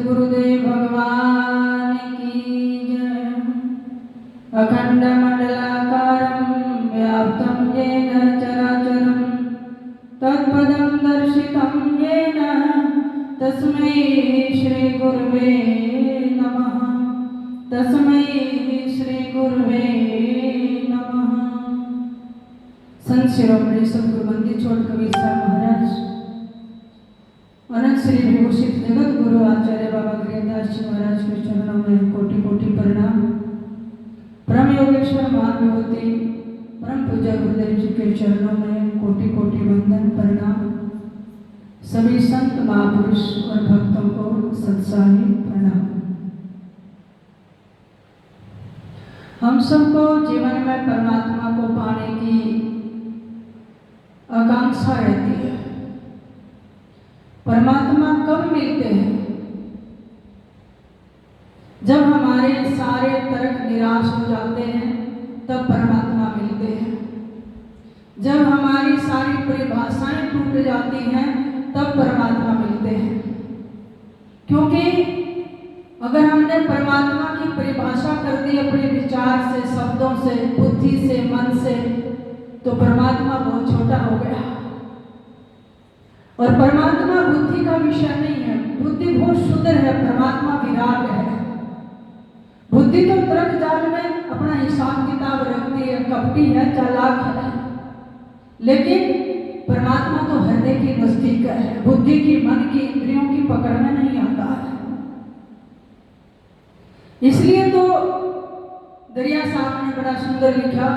गुरुदेव भगवान की जय। अखंड मंडलाकारं व्याप्तं येन चराचरं तत्पदं दर्शितं येन तस्मै श्री गुरुवे नमः। तस्मै श्री गुरुवे नमः। संत शिरोमणि सद्गुरु बंदी छोड़ कबीर साहब महाराज, अनंत श्री विभूषित जगत गुरु आचार्य बाबा गरीबदास जी महाराज के चरणों में कोटि कोटि प्रणाम। परम योगेश्वर महान विभूति परम पूज्य गुरुदेव जी के चरणों में कोटि कोटि वंदन प्रणाम। सभी संत महापुरुष और भक्तों को सत्साही प्रणाम। हम सबको जीवन में परमात्मा को पाने की आकांक्षा रहती है। परमात्मा कब मिलते हैं? जब हमारे सारे तर्क निराश हो जाते हैं तब परमात्मा मिलते हैं। जब हमारी सारी परिभाषाएं टूट जाती हैं तब परमात्मा मिलते हैं। क्योंकि अगर हमने परमात्मा की परिभाषा कर दी अपने विचार से, शब्दों से, बुद्धि से, मन से, तो परमात्मा बहुत छोटा हो गया। और परमात्मा बुद्धि का विषय नहीं है। बुद्धि बहुत सुंदर है, परमात्मा विराट है। बुद्धि तो तर्क जाल में अपना हिसाब किताब रखती है, कपटी है, चालाक है, लेकिन परमात्मा तो हृदय की नजदीक है। बुद्धि की, मन की, इंद्रियों की पकड़ में नहीं आता है। इसलिए तो दरिया साहब ने बड़ा सुंदर लिखा,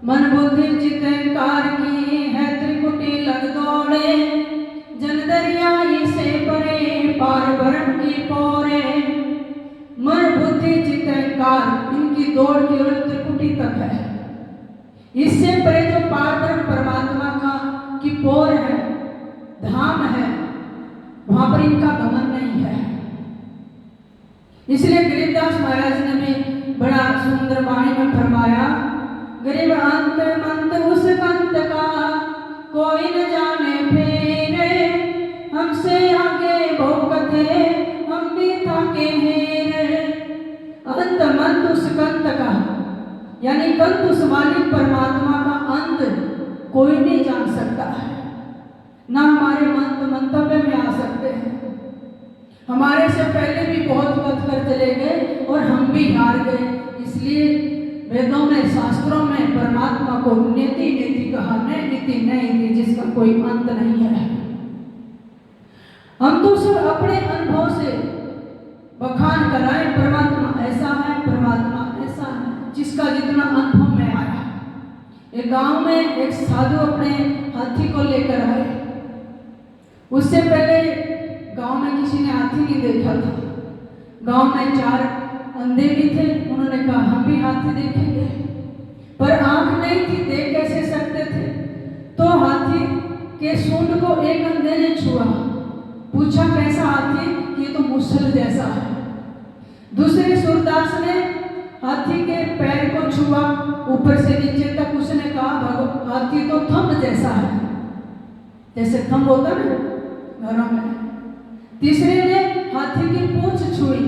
मन बुद्धि चित्त अहंकार की है त्रिकुटी लग दौड़े, जन दरिया से परे पार वरण की पोरे। मन बुद्धि चित्त अहंकार इनकी दौड़ केवल त्रिकुटी तक है। इससे परे जो पार वरण परमात्मा का की पोर है, धाम है, वहां पर इनका गमन नहीं है। इसलिए गरीबदास महाराज ने भी बड़ा सुंदर वाणी में फरमाया, गरीब अंत मंत उस कंत का कोई न जाने फेरे, हमसे आगे बहु कथे हम भी थाके हेरे। अंत मंत उस कंत का, यानी कंत उस मालिक परमात्मा का अंत कोई नहीं जान सकता है। ना हमारे मंतव्य में आ सकते हैं। हमारे से पहले भी बहुत कथ कर चले गए और हम भी हार गए। इसलिए वेदों में, शास्त्रों में परमात्मा को नेति नेति कहा, न नीति नहीं, जिसका कोई अंत नहीं है। हम तो सब अपने अनुभव से बखान कराएं, परमात्मा ऐसा है, परमात्मा ऐसा है, जिसका जितना अनुभव में आया। एक गांव में एक साधु अपने हाथी को लेकर आए। उससे पहले गांव में किसी ने हाथी नहीं देखा था। गांव में 4 अंधे भी थे। उन्होंने कहा हम भी हाथी देखेंगे, पर आंख नहीं थी, देख कैसे सकते थे। तो हाथी के सूंड को एक अंधे ने छुआ, पूछा कैसा हाथी? ये तो मुसल जैसा है। दूसरे सूरदास ने हाथी के पैर को छुआ ऊपर से नीचे तक। उसने कहा हाथी तो थंब जैसा है, जैसे थंब होता ना घरों में। तीसरे ने हाथी की पूंछ छुई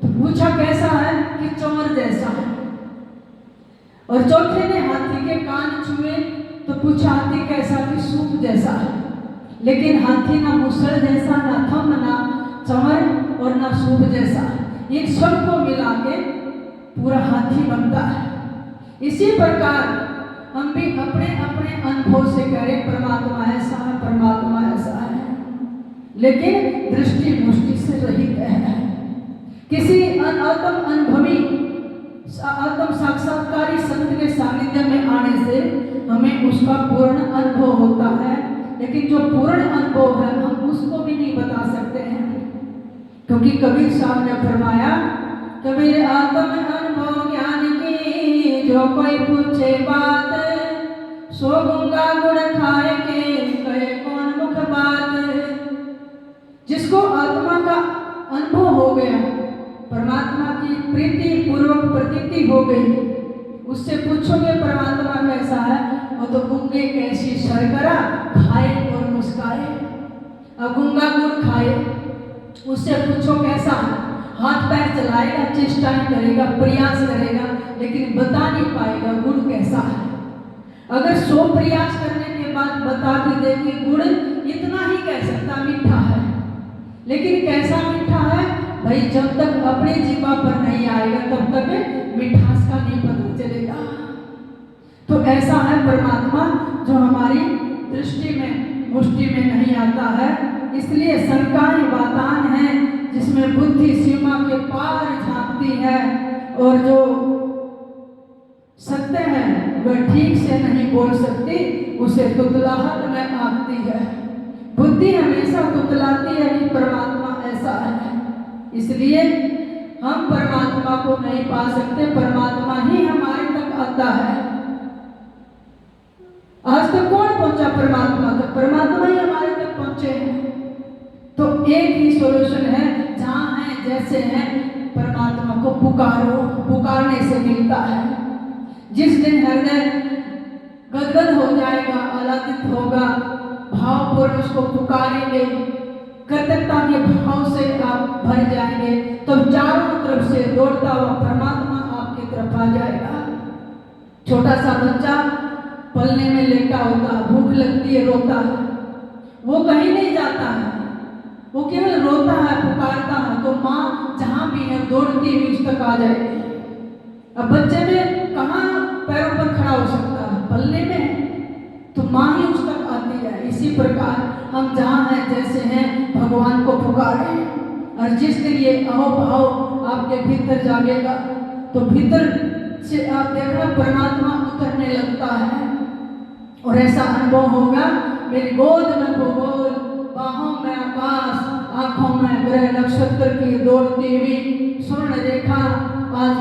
तो पूछा कैसा है? कि चोर जैसा है। और चौथे ने हाथी के कान छुए तो पूछा हाथी कैसा? कि सूप जैसा है। लेकिन हाथी ना मुसल जैसा, ना थंब, ना चमर और ना सूप जैसा। ये सब को मिला के पूरा हाथी बनता है। इसी प्रकार हम भी अपने अपने अनुभव से करें परमात्मा ऐसा है, परमात्मा ऐसा है, लेकिन दृष्टि मुष्टि से रहित है। किसी आत्म अनुभवी, आत्म साक्षात्कारी संत के सानिध्य में आने से हमें उसका पूर्ण अनुभव होता है। लेकिन जो पूर्ण अनुभव है हम उसको भी नहीं बता सकते हैं, क्योंकि कबीर साहब ने फरमाया, कबीर आत्म अनुभव ज्ञान की जो कोई पूछे बात, सो गंगा गुड़ खाए के कहे कौन मुख बात। जिसको आत्मा का अनुभव हो गया, परमात्मा की प्रीति पूर्वक प्रतीति हो गई, उससे पूछोगे परमात्मा कैसा है, वो तो गूंगे कैसी शर्करा खाए और मुस्काए। अब गूंगा गुड़ खाए उससे पूछो कैसा है, हाथ पैर चलाएगा, चेष्टा करेगा, प्रयास करेगा, लेकिन बता नहीं पाएगा गुण कैसा है। अगर 100 प्रयास करने के बाद बता भी दे कि गुण इतना ही कह सकता मीठा है, लेकिन कैसा मीठा है भाई, जब तक अपनी जीवा पर नहीं आएगा तब तक मिठास का नहीं पता चलेगा। तो ऐसा है परमात्मा जो हमारी दृष्टि में मुष्टि में नहीं आता है। इसलिए शंकाएं वातान है जिसमें बुद्धि सीमा के पार झांकती है, और जो सत्य है वह ठीक से नहीं बोल सकती, उसे तुतलाहट में आती है। बुद्धि हमेशा तुतलाती है कि परमात्मा ऐसा है, इसलिए हम परमात्मा को नहीं पा सकते, परमात्मा ही हमारे तक आता है। आज तक कौन पहुंचा परमात्मा तक? परमात्मा ही हमारे तक पहुंचे हैं। तो एक ही सॉल्यूशन है, जहां है जैसे है परमात्मा को पुकारो, पुकारने से मिलता है। जिस दिन हृदय गदगद हो जाएगा, आह्लादित होगा, भावपूर्ण उसको पुकारेंगे, कृतज्ञता के भाव से आप भर जाएंगे, तो चारों तरफ से दौड़ता हुआ परमात्मा आपकी तरफ आ जाएगा। छोटा सा बच्चा पलने में लेटा होता, भूख लगती है, रोता है, वो कहीं नहीं जाता है, वो केवल रोता है, पुकारता है, तो माँ जहां भी है दौड़ती हुई उस तक आ जाएगी। अब बच्चे में कहाँ पैरों पर खड़ा हो सकता है? पलने में, तो माँ ही उस तक आती है। इसी प्रकार हम जहाँ हैं जैसे हैं भगवान को पुकारें, और जिस दिन ये अहोभाव आपके भीतर जागेगा तो भीतर से आप देखना परमात्मा उतरने लगता है, और ऐसा अनुभव होगा, मेरी गोद में भूगोल, बाहों में आकाश, आंखों में ग्रह नक्षत्र की दौड़ती हुई स्वर्ण रेखा, आज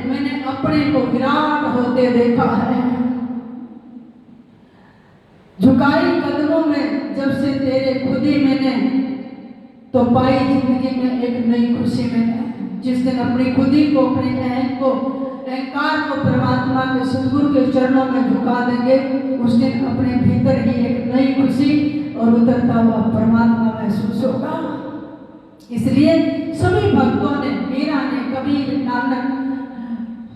मैंने अपने को विराट होते देखा है। झुकाई कदमों में जब से तेरे खुदी मैंने, तो पाई जिंदगी में एक नई खुशी मैंने। जिस दिन अपनी खुदी को, अपने अहंकार को परमात्मा के सद्गुरु के चरणों में झुका देंगे, उस दिन अपने भीतर ही एक नई खुशी और उतरता हुआ परमात्मा महसूस होगा। इसलिए सभी भक्तों ने, मीरा ने, कबीर, नानक,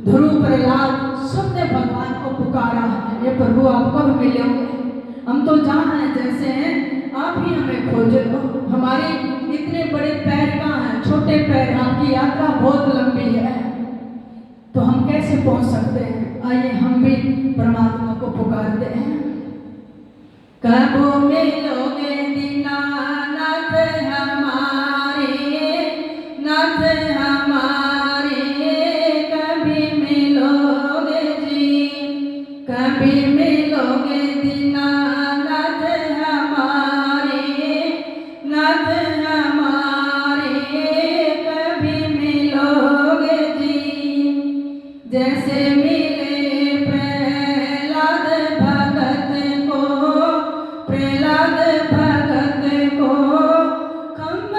ध्रुव, प्रहलाद, सबने भगवान को पुकारा है, ये प्रभु आप कब मिलोगे? हम तो जहाँ हैं जैसे हैं, आप ही हमें खोज लो। हमारे इतने बड़े पैर कहाँ हैं? छोटे पैर, आपकी यात्रा बहुत लंबी है, तो हम कैसे पहुंच सकते हैं? आइए हम भी परमात्मा को पुकारते हैं। कब मिलोगे दीनानाथ हमारे, नाथ हमारे, कभी मिलोगे जी, कभी मिलोगे दीनानाथ हमारे, नाथ हमारे, कभी मिलोगे जी। जैसे मिले प्रहलाद भगत को, प्रहलाद भगत को, खम्भ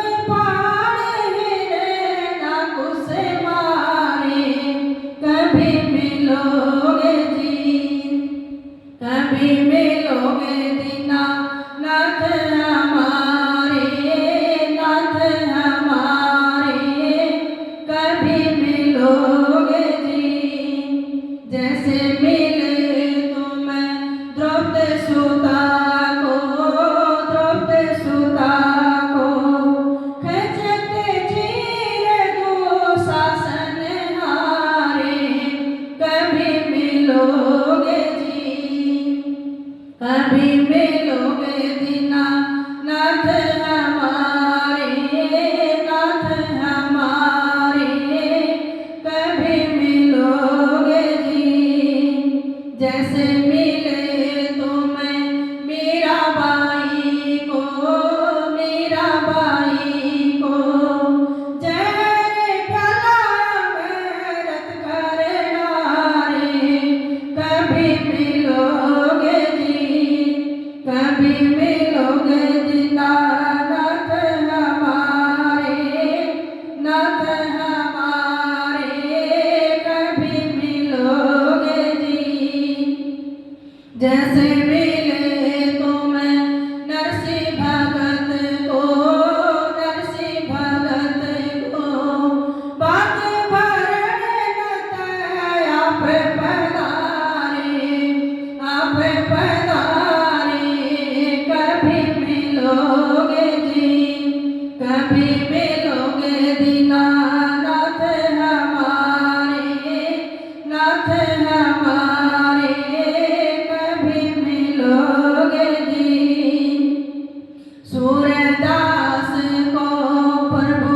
कभी मिलोगे दीनानाथ हमारे, नाथ हमारे, कभी मिलोगे जी। सूरदास को प्रभु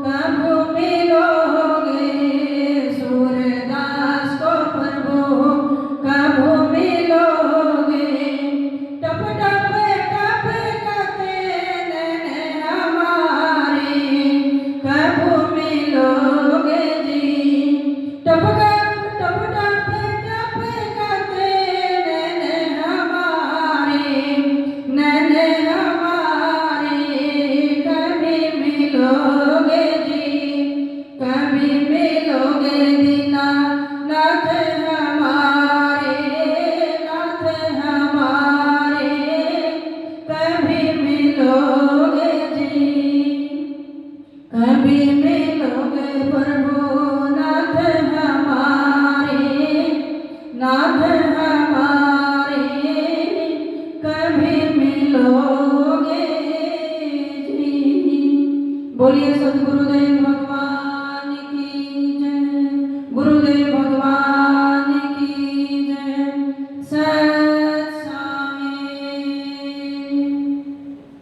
कब मिलोगे, सूरदास को प्रभु कब मिलोगे। टप टप टप करते नैन हमारे, कब मिलोगे जी। टप टप टप टप करते नैन हमारे, नैन हमारे, कभी मिलोगे जी।